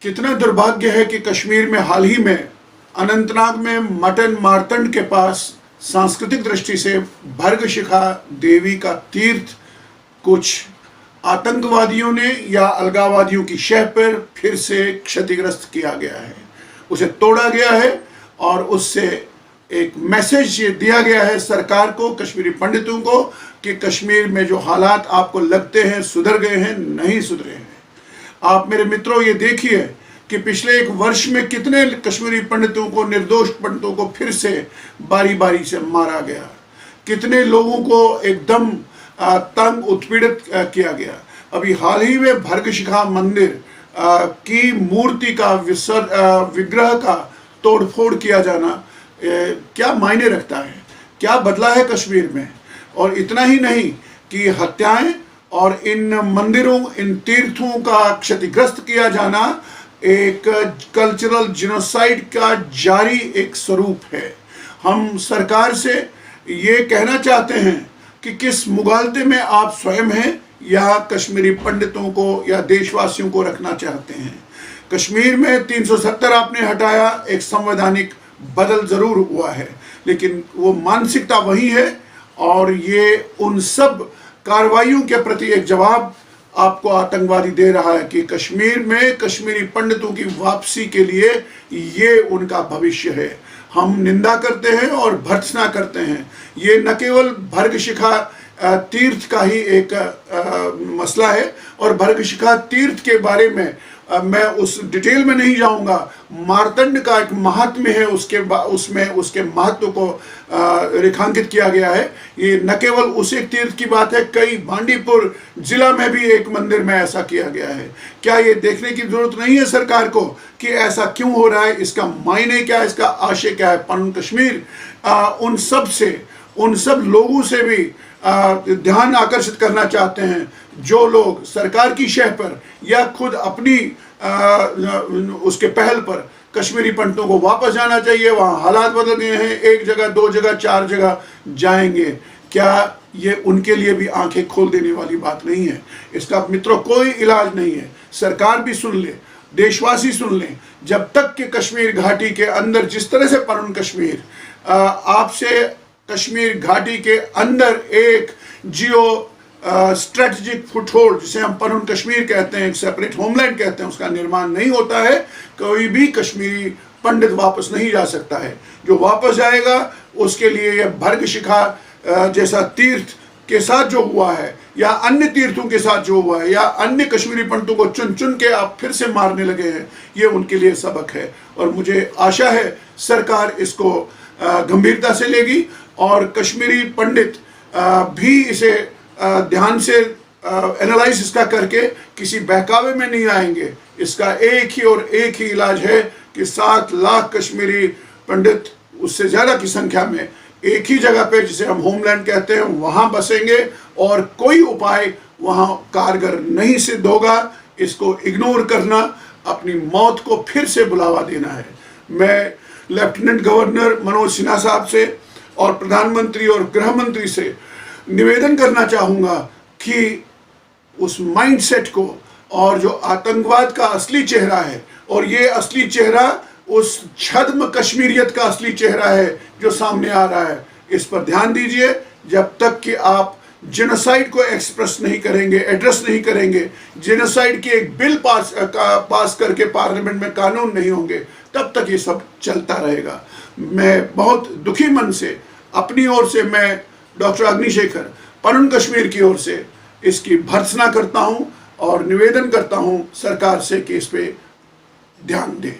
कितना दुर्भाग्य है कि कश्मीर में हाल ही में अनंतनाग में मटन मार्तंड के पास सांस्कृतिक दृष्टि से भर्गशिखा देवी का तीर्थ कुछ आतंकवादियों ने या अलगाववादियों की शह पर फिर से क्षतिग्रस्त किया गया है, उसे तोड़ा गया है और उससे एक मैसेज ये दिया गया है सरकार को, कश्मीरी पंडितों को, कि कश्मीर में जो हालात आपको लगते हैं सुधर गए हैं, नहीं सुधरे हैं। आप मेरे मित्रों ये देखिए कि पिछले एक वर्ष में कितने कश्मीरी पंडितों को, निर्दोष पंडितों को फिर से बारी बारी से मारा गया, कितने लोगों को एकदम तंग उत्पीड़ित किया गया। अभी हाल ही में भर्गशिखा मंदिर की मूर्ति का विग्रह का तोड़फोड़ किया जाना क्या मायने रखता है, क्या बदला है कश्मीर में। और इतना ही नहीं कि हत्याएं और इन मंदिरों, इन तीर्थों का क्षतिग्रस्त किया जाना एक कल्चरल जिनोसाइड का जारी एक स्वरूप है। हम सरकार से ये कहना चाहते हैं कि किस मुगालते में आप स्वयं हैं या कश्मीरी पंडितों को या देशवासियों को रखना चाहते हैं। कश्मीर में 370 आपने हटाया, एक संवैधानिक बदल जरूर हुआ है, लेकिन वो मानसिकता वही है और ये उन सब कार्रवाइयों के प्रति एक जवाब आपको आतंकवादी दे रहा है कि कश्मीर में कश्मीरी पंडितों की वापसी के लिए ये उनका भविष्य है। हम निंदा करते हैं और भर्त्सना करते हैं। ये न केवल भर्गशिखा तीर्थ का ही एक मसला है, और भर्गशिखा तीर्थ के बारे में मैं उस डिटेल में नहीं जाऊंगा। मार्तंड का एक महात्म्य है, उसमें उसके महत्व को रेखांकित किया गया है। ये न केवल उस एक तीर्थ की बात है, कई बांडीपुर जिला में भी एक मंदिर में ऐसा किया गया है। क्या ये देखने की जरूरत नहीं है सरकार को कि ऐसा क्यों हो रहा है, इसका मायने क्या है, इसका आशय क्या है। परम कश्मीर उन सब लोगों से भी ध्यान आकर्षित करना चाहते हैं जो लोग सरकार की शह पर या खुद अपनी उसके पहल पर कश्मीरी पंडितों को वापस जाना चाहिए। वहाँ हालात बदल गए हैं, एक जगह, दो जगह, चार जगह जाएंगे। क्या ये उनके लिए भी आंखें खोल देने वाली बात नहीं है? इसका मित्रों कोई इलाज नहीं है। सरकार भी सुन ले, देशवासी सुन लें। जब तक कि कश्मीर घाटी के अंदर जिस तरह से परम कश्मीर आपसे कश्मीर घाटी के अंदर एक जियो स्ट्रेटेजिक फुटहोल्ड, जिसे हम परम कश्मीर कहते हैं, एक सेपरेट होमलैंड कहते हैं, उसका निर्माण नहीं होता है, कोई भी कश्मीरी पंडित वापस नहीं जा सकता है। जो वापस जाएगा उसके लिए यह भर्गशिखा जैसा तीर्थ के साथ जो हुआ है, या अन्य तीर्थों के साथ जो हुआ है, या अन्य कश्मीरी पंडितों को चुन चुन के आप फिर से मारने लगे हैं, ये उनके लिए सबक है। और मुझे आशा है सरकार इसको गंभीरता से लेगी और कश्मीरी पंडित भी इसे ध्यान से एनालाइज इसका करके किसी बहकावे में नहीं आएंगे। इसका एक ही इलाज है कि 7 लाख कश्मीरी पंडित, उससे ज़्यादा की संख्या में, एक ही जगह पे, जिसे हम होमलैंड कहते हैं, वहाँ बसेंगे और कोई उपाय वहाँ कारगर नहीं सिद्ध होगा। इसको इग्नोर करना अपनी मौत को फिर से बुलावा देना है। मैं लेफ्टिनेंट गवर्नर मनोज सिन्हा साहब से और प्रधानमंत्री और गृह मंत्री से निवेदन करना चाहूँगा कि उस माइंडसेट को, और जो आतंकवाद का असली चेहरा है, और ये असली चेहरा उस छद्म कश्मीरियत का असली चेहरा है जो सामने आ रहा है, इस पर ध्यान दीजिए। जब तक कि आप जेनोसाइड को एक्सप्रेस नहीं करेंगे, एड्रेस नहीं करेंगे, जेनोसाइड की एक बिल पास करके पार्लियामेंट में कानून नहीं होंगे, तब तक ये सब चलता रहेगा। मैं बहुत दुखी मन से अपनी ओर से, मैं डॉक्टर अग्निशेखर परम कश्मीर की ओर से इसकी भर्त्सना करता हूं और निवेदन करता हूं सरकार से कि इस पे ध्यान दें।